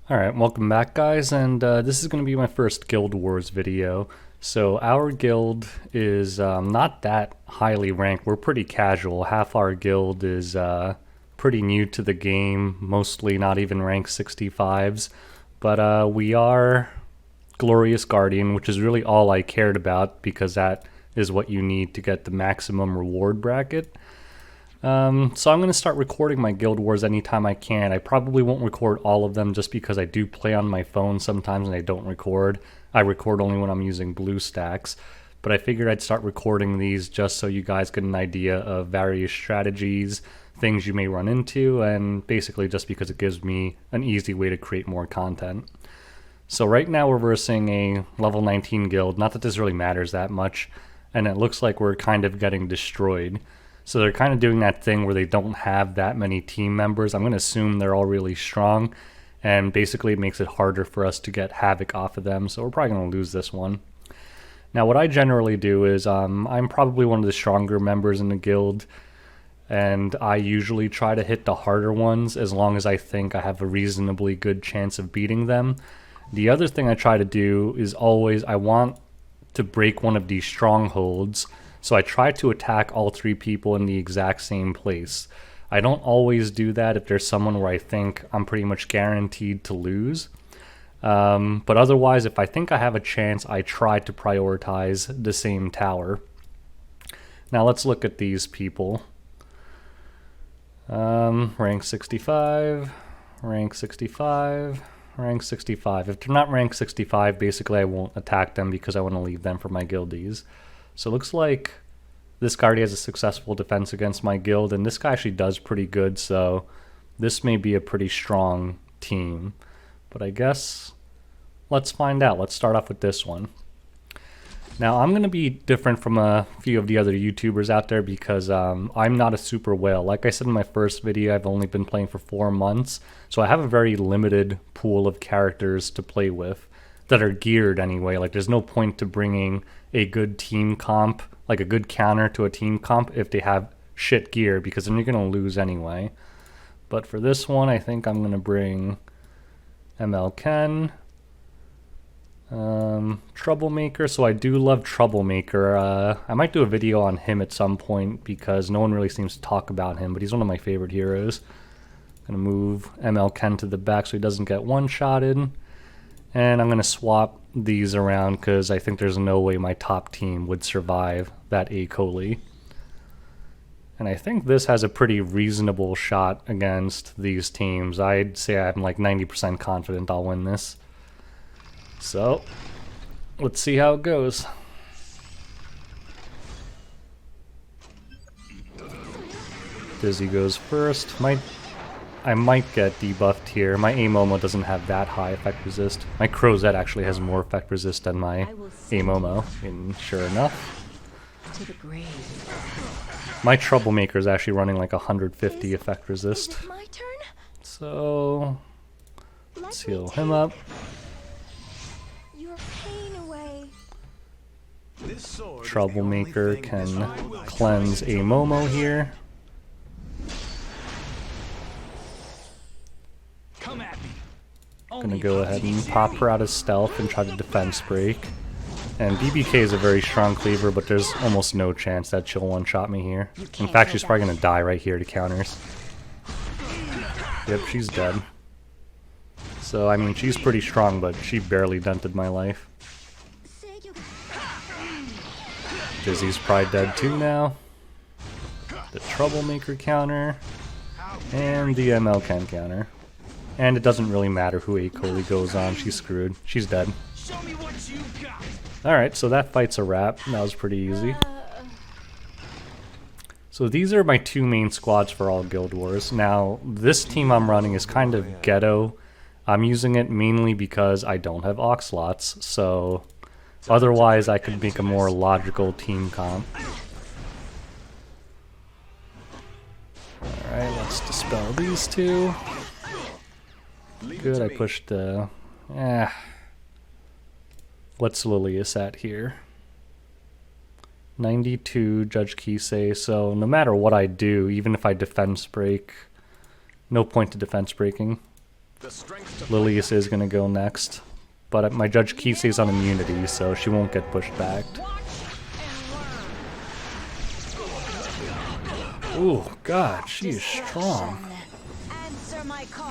Alright, welcome back guys, and this is going to be my first Guild Wars video. So our guild is not that highly ranked, we're pretty casual. Half our guild is pretty new to the game, mostly not even rank 65s. But we are Glorious Guardian, which is really all I cared about because that is what you need to get the maximum reward bracket. So I'm going to start recording my Guild Wars anytime I can. I probably won't record all of them just because I do play on my phone sometimes and I don't record. I record only when I'm using BlueStacks. But I figured I'd start recording these just so you guys get an idea of various strategies, things you may run into, and basically just because it gives me an easy way to create more content. So right now we're versing a level 19 guild, not that this really matters that much, and it looks like we're kind of getting destroyed. So they're kind of doing that thing where they don't have that many team members. I'm going to assume they're all really strong, and basically it makes it harder for us to get havoc off of them, so we're probably going to lose this one. Now what I generally do is I'm probably one of the stronger members in the guild, and I usually try to hit the harder ones as long as I think I have a reasonably good chance of beating them. The other thing I try to do is always I want to break one of these strongholds. So I try to attack all three people in the exact same place. I don't always do that if there's someone where I think I'm pretty much guaranteed to lose. But otherwise, if I think I have a chance, I try to prioritize the same tower. Now let's look at these people. Rank 65, rank 65, rank 65. If they're not rank 65, basically I won't attack them because I want to leave them for my guildies. So it looks like this guy already has a successful defense against my guild, and this guy actually does pretty good, so this may be a pretty strong team. But I guess let's find out. Let's start off with this one. Now I'm going to be different from a few of the other YouTubers out there because I'm not a super whale. Like I said in my first video, I've only been playing for 4 months, so I have a very limited pool of characters to play with that are geared anyway. Like there's no point to bringing a good team comp, like a good counter to a team comp if they have shit gear, because then you're going to lose anyway. But for this one, I think I'm going to bring ML Ken, Troublemaker. So I do love Troublemaker. I might do a video on him at some point because no one really seems to talk about him, but he's one of my favorite heroes. I'm going to move ML Ken to the back so he doesn't get one-shotted. And I'm going to swap these around because I think there's no way my top team would survive that A. coli. And I think this has a pretty reasonable shot against these teams. I'd say I'm like 90% confident I'll win this. So, let's see how it goes. Dizzy goes first. I might get debuffed here. My A-Momo doesn't have that high effect resist. My Crozet actually has more effect resist than my A-Momo, and sure enough. To the grave. My Troublemaker is actually running like 150 effect resist. Is it my turn? So, let's heal him up. Your pain away. Troublemaker can cleanse A-Momo here. Gonna go ahead and pop her out of stealth and try to defense break. And BBK is a very strong cleaver, but there's almost no chance that she'll one-shot me here. In fact, she's probably gonna die right here to counters. Yep, she's dead. So, I mean, she's pretty strong, but she barely dented my life. Dizzy's probably dead too now. The Troublemaker counter. And the ML Ken counter. And it doesn't really matter who A. coli goes on, she's screwed. She's dead. Alright, so that fight's a wrap. That was pretty easy. So these are my 2 main squads for all Guild Wars. Now, this team I'm running is kind of ghetto. I'm using it mainly because I don't have aux slots, so otherwise I could make a more logical team comp. Alright, let's dispel these 2. Good, I pushed what's Lilius at here? 92, Judge Kise, so no matter what I do, even if I defense break, no point to defense breaking. Lilius is going to go next. But my Judge Kise is on immunity, so she won't get pushed back. Ooh, God, she is strong.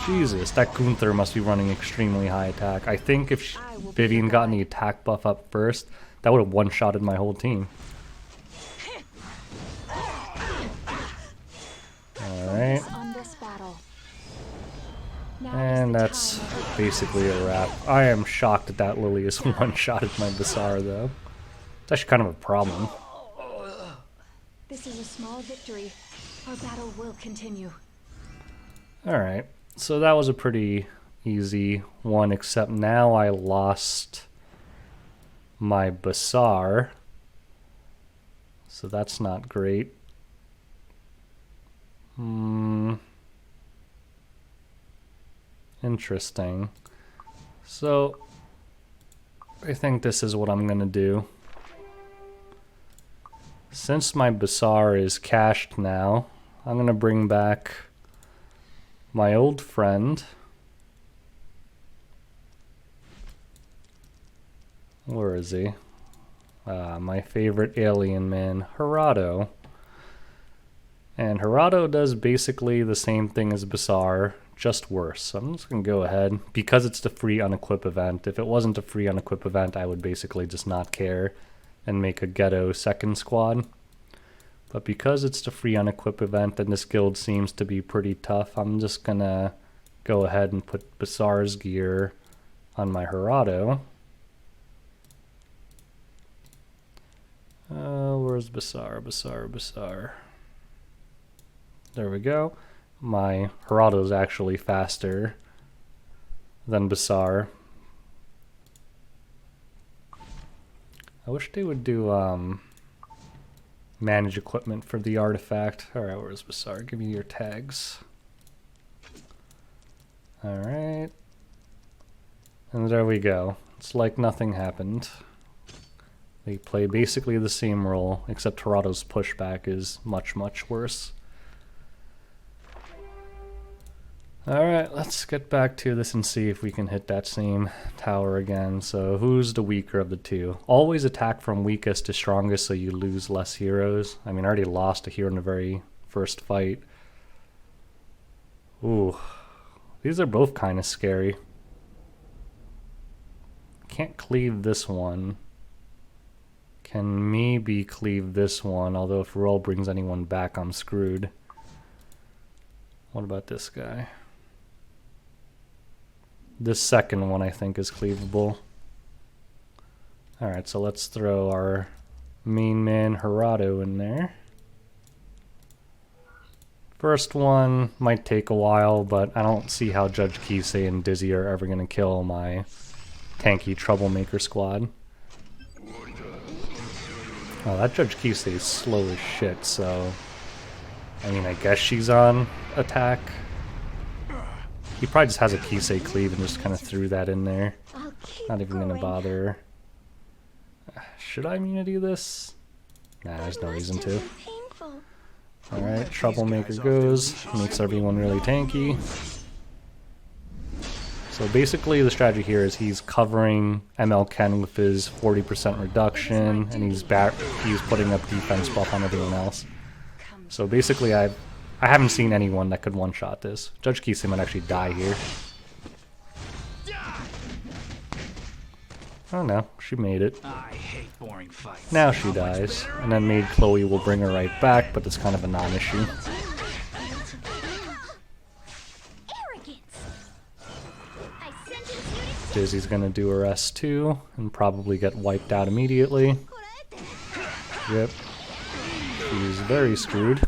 Jesus, that Gunther must be running extremely high attack. I think if Vivian got the attack buff up first, that would have one-shotted my whole team. Alright. And that's basically a wrap. I am shocked that Lilius one-shotted my Basar, though. It's actually kind of a problem. This is a small victory. Our battle will continue. Alright, so that was a pretty easy one, except now I lost my Basar. So that's not great. Interesting. So I think this is what I'm gonna do. Since my Basar is cached now, I'm gonna bring back my old friend. Where is he? My favorite alien man, Hurado. And Hurado does basically the same thing as Basar, just worse. So I'm just going to go ahead, because it's the free unequip event. If it wasn't a free unequip event, I would basically just not care and make a ghetto second squad. But because it's the free unequip event and this guild seems to be pretty tough, I'm just going to go ahead and put Basar's gear on my Hurado. Where's Basar? Basar. There we go. My Hurado is actually faster than Basar. I wish they would do manage equipment for the artifact. Alright, where's Basar? Give me your tags. Alright. And there we go. It's like nothing happened. They play basically the same role, except Hurado's pushback is much, much worse. Alright, let's get back to this and see if we can hit that same tower again. So who's the weaker of the two? Always attack from weakest to strongest so you lose less heroes. I mean, I already lost a hero in the very first fight. Ooh, these are both kind of scary. Can't cleave this one. Can maybe cleave this one, although if Roll brings anyone back, I'm screwed. What about this guy? This second one I think is cleavable. Alright, so let's throw our main man Hurado in there. First one might take a while, but I don't see how Judge Kise and Dizzy are ever going to kill my tanky Troublemaker squad. Oh, that Judge Kise is slow as shit, so... I mean, I guess she's on attack. He probably just has a Kise cleave and just kind of threw that in there. Not even gonna bother. Should I immunity this? Nah, there's no reason to. Alright, Troublemaker goes. Makes everyone really tanky. So basically the strategy here is he's covering ML Ken with his 40% reduction, and he's putting up defense buff on everyone else. So basically I haven't seen anyone that could one-shot this. Judge Kise might actually die here. Oh no, she made it. Now she dies, and then Maid Chloe will bring her right back, but it's kind of a non-issue. Dizzy's gonna do a rest too, and probably get wiped out immediately. Yep. She's very screwed.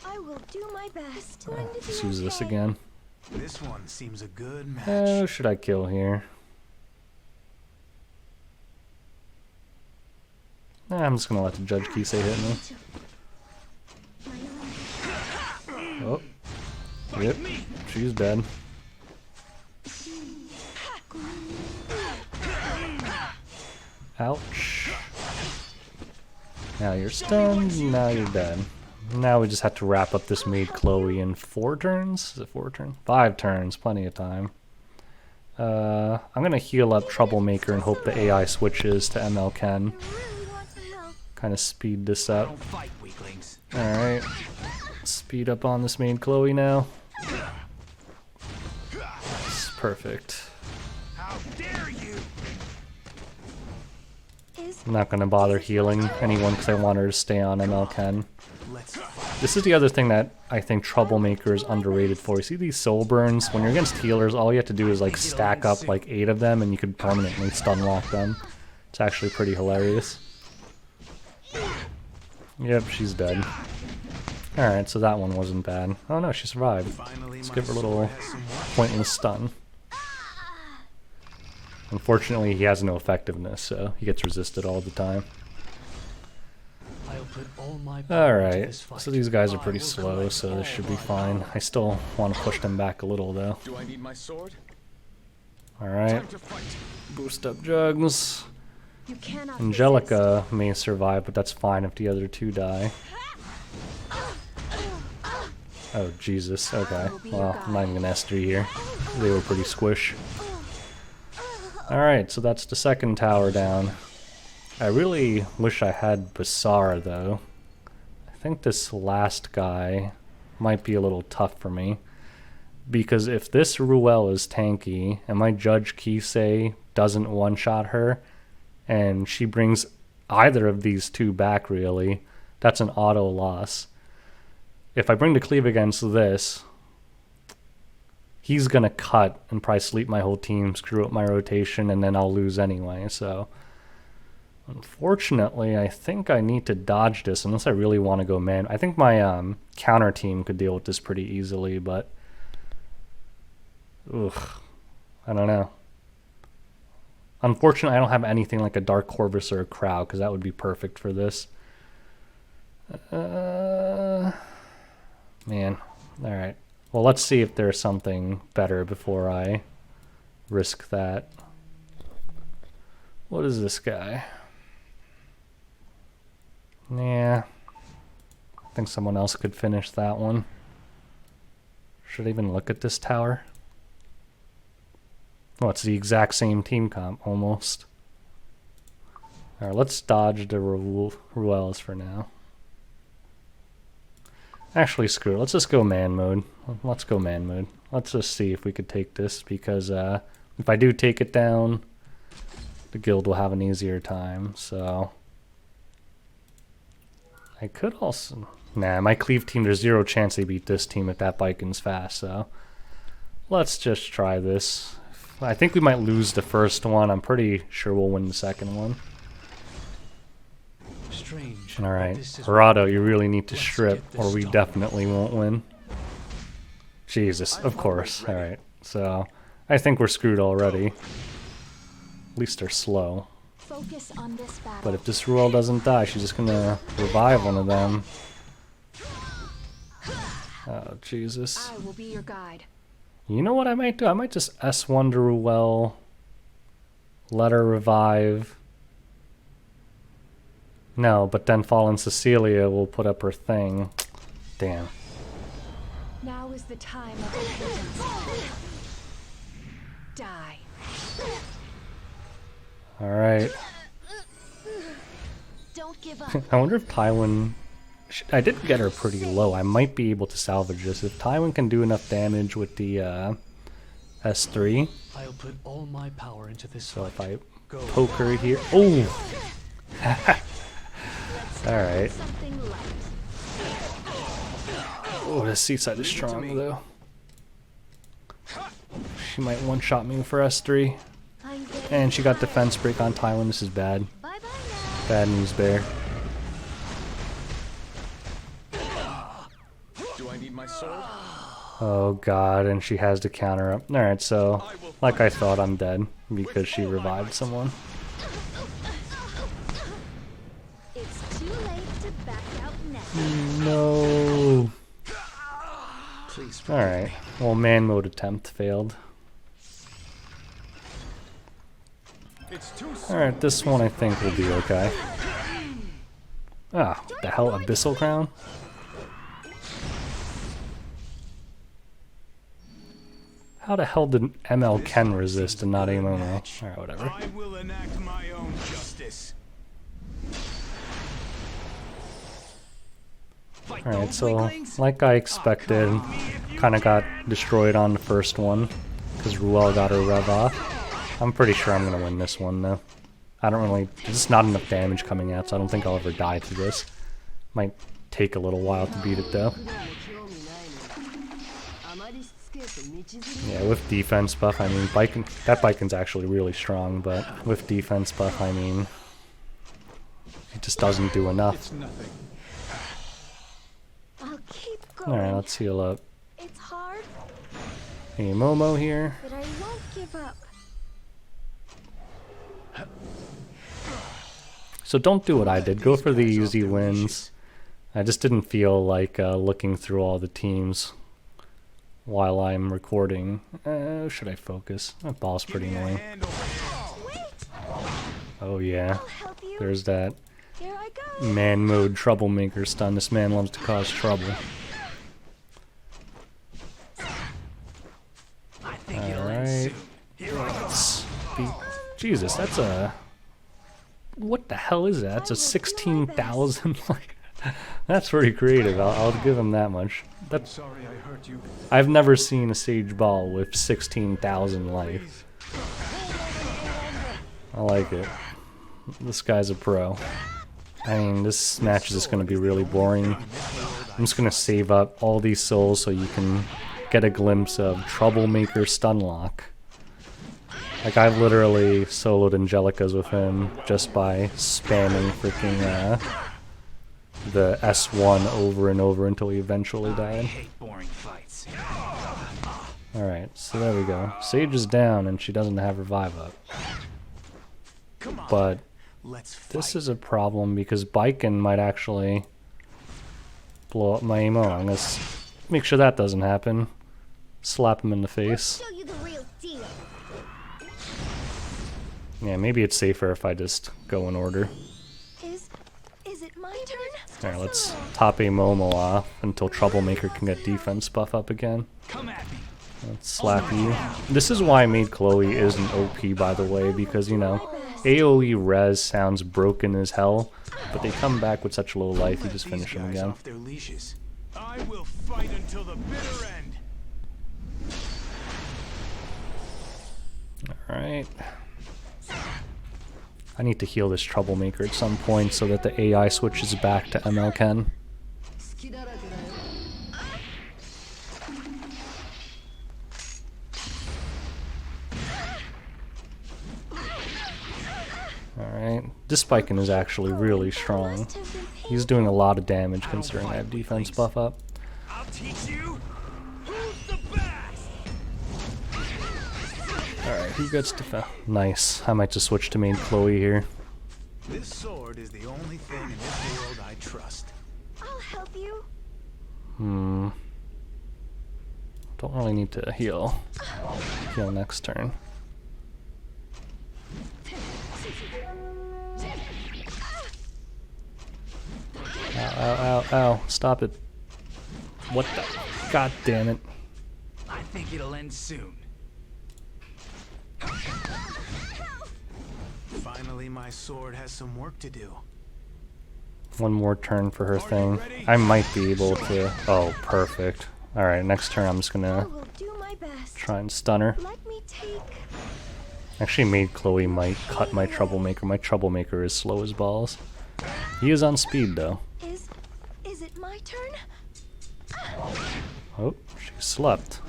I will do my best. Let's use this again. This one seems a good match. Who should I kill here? I'm just gonna let the Judge Kise hit me. Oh. Yep. She's dead. Ouch. Now you're stunned, now you're dead. Now we just have to wrap up this maid Chloe in 4 turns? Is it 4 turns? 5 turns, plenty of time. I'm gonna heal up Troublemaker and hope the AI switches to ML Ken. Kind of speed this up. Alright. Speed up on this maid Chloe now. That's perfect. I'm not gonna bother healing anyone because I want her to stay on ML Ken. This is the other thing that I think Troublemaker is underrated for. You see these soul burns? When you're against healers, all you have to do is like stack up like 8 of them and you can permanently stun lock them. It's actually pretty hilarious. Yep, she's dead. Alright, so that one wasn't bad. Oh no, she survived. Let's give her a little pointless stun. Unfortunately, he has no effectiveness, so he gets resisted all the time. Alright, so these guys are pretty slow, so this should be fine. I still want to push them back a little, though. Alright. Boost up Jugs. Angelica may survive, but that's fine if the other 2 die. Oh, Jesus. Okay. Well, I'm not even gonna S3 here. They were pretty squish. Alright, so that's the second tower down. I really wish I had Basar, though. I think this last guy might be a little tough for me. Because if this Ruel is tanky, and my Judge Kise doesn't one-shot her, and she brings either of these 2 back, really, that's an auto loss. If I bring the cleave against this, he's gonna cut and probably sleep my whole team, screw up my rotation, and then I'll lose anyway, so... Unfortunately, I think I need to dodge this unless I really want to go man. I think my counter team could deal with this pretty easily, but... Ugh. I don't know. Unfortunately, I don't have anything like a Dark Corvus or a Crow, because that would be perfect for this. Man. Alright. Well, let's see if there's something better before I risk that. What is this guy? Yeah. I think someone else could finish that one. Should I even look at this tower? Oh, it's the exact same team comp, almost. Alright, let's dodge the Ruels for now. Actually, screw it. Let's just go man mode. Let's go man mode. Let's just see if we could take this, because if I do take it down, the guild will have an easier time, so... I could also... Nah, my cleave team, there's 0 chance they beat this team if that Biken's fast, so... Let's just try this. I think we might lose the first one. I'm pretty sure we'll win the second one. Alright, Hurado, you really need to strip, or we definitely won't win. Jesus, of course. Alright, so... I think we're screwed already. At least they're slow. Focus on this battle. But if this Ruel doesn't die, she's just gonna revive one of them. Oh, Jesus. I will be your guide. You know what I might do? I might just S1 to Ruel. Let her revive. No, but then Fallen Cecilia will put up her thing. Damn. Now is the time of repentance. Die. Alright. Don't give up. I wonder if Tywin... I did get her pretty low. I might be able to salvage this. If Tywin can do enough damage with the S3. I'll put all my power into this. So if I poke her here... Oh! Alright. Oh, the seaside is strong, though. She might one-shot me for S3. And she got defense break on Tywin. This is bad. Bad news, Bear. Do I need my sword? Oh god, and she has the counter up. Alright, so, like I thought, I'm dead. Because she revived someone. It's too late to back out now. No. Alright, well, man mode attempt failed. Alright, this one I think will be okay. Ah, what the hell, Abyssal Crown? How the hell did ML Ken resist and not Amomo? Alright, whatever. I will enact my own justice. Alright, so like I expected, kind of got destroyed on the first one because Ruel got her rev off. I'm pretty sure I'm going to win this one though. I don't really, there's just not enough damage coming out, so I don't think I'll ever die to this. Might take a little while to beat it though. Yeah, with defense buff, I mean, that Biken's actually really strong, but with defense buff, I mean, it just doesn't do enough. I'll keep going. Alright, let's heal up. It's hard, Hey, Momo here. but I won't give up. So don't do what I did. Go for the easy wins. I just didn't feel like looking through all the teams while I'm recording. Should I focus? That ball's pretty annoying. Wait, Oh yeah, I'll help you. there's that Here I go. man mode troublemaker stun. This man loves to cause trouble. Alright. Let's beat. Jesus, that's a... What the hell is that? That's a 16,000. Like, that's pretty creative. I'll give him that much. That's. Sorry I hurt you. I've never seen a Sage Ball with 16,000 life. I like it. This guy's a pro. I mean, this match is just going to be really boring. I'm just going to save up all these souls so you can get a glimpse of Troublemaker Stunlock. Like, I've literally soloed Angelicas with him just by spamming freaking the S1 over and over until he eventually died. Alright, so there we go. Sage is down and she doesn't have revive up. But this is a problem because Biken might actually blow up my emo. I'm gonna make sure that doesn't happen. Slap him in the face. Show you the real deal. Yeah, maybe it's safer if I just go in order. Is it my turn? Alright, let's top a Momo off until Troublemaker can get defense buff up again. Let's slap you. This is why I made Chloe isn't OP, by the way, because, you know, AoE res sounds broken as hell, but they come back with such low life, you just finish them again. I will fight until the bitter end. Alright. I need to heal this Troublemaker at some point so that the AI switches back to ML Ken. Alright. This Biken is actually really strong. He's doing a lot of damage considering I have defense buff up. I'll teach you who's the best. Alright, who gets defense? Nice. I might just switch to main Chloe here. This sword is the only thing in this world I trust. I'll help you. Don't really need to heal. Heal next turn. Ow, ow, ow, ow. Stop it. What the? God damn it. I think it'll end soon. Finally, my sword has some work to do. One more turn for her thing. I might be able to... Oh, perfect. Alright, next turn I'm just I gonna will do my best. try and stun her. Let me take. Actually made Chloe might cut my Troublemaker. My Troublemaker is slow as balls. He is on speed though. Is it my turn? Oh, she slept.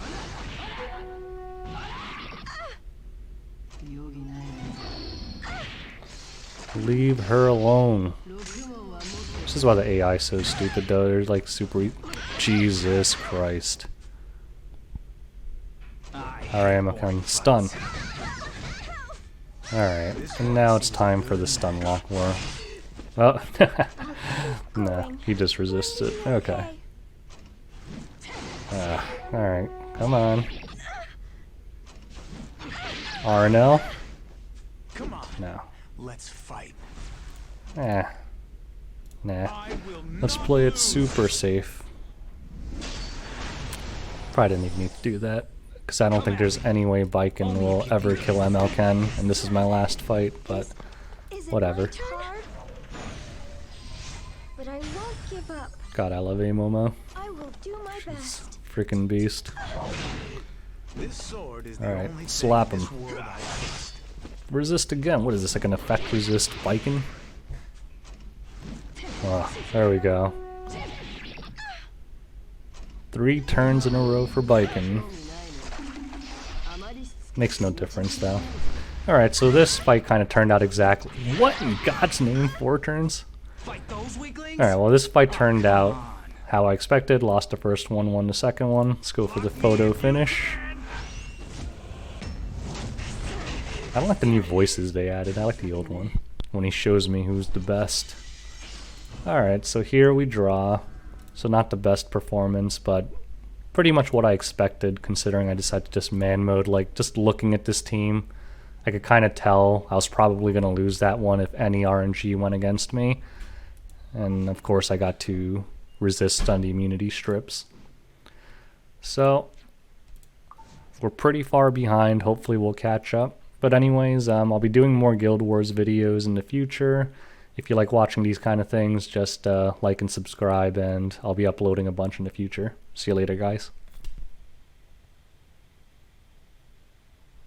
Leave her alone. This is why the AI is so stupid though. They're like super... Jesus Christ. Alright, I'm okay. Stun. Alright, and now it's time for the stun lock war. Oh, no, he just resists it. Okay. Alright, come on. RNL? Come on. No. Let's fight. Nah. Let's play it super safe. Probably didn't even need to do that. because I don't think there's any way Baiken will ever kill ML Ken, and this is my last fight, but Is it whatever. my turn? But I won't give up. God, I love Momo. I will do my best. Freaking beast. This sword is the Alright, only slap thing in him. this world I trust. Resist again. What is this, like an effect resist Baiken? Oh, there we go. 3 turns in a row for Baiken. Makes no difference though. Alright, so this fight kind of turned out exactly... What in God's name? 4 turns? Fight those weaklings? Alright, well this fight turned out how I expected. Lost the first one, won the second one. Let's go for the photo finish. I don't like the new voices they added. I like the old one. When he shows me who's the best. Alright, so here we draw. So not the best performance, but pretty much what I expected, considering I decided to just man mode. Like, just looking at this team, I could kind of tell I was probably going to lose that one if any RNG went against me. And of course I got to resist on the immunity strips. So we're pretty far behind. Hopefully we'll catch up. But anyways, I'll be doing more Guild Wars videos in the future. If you like watching these kind of things, just like and subscribe, and I'll be uploading a bunch in the future. See you later, guys.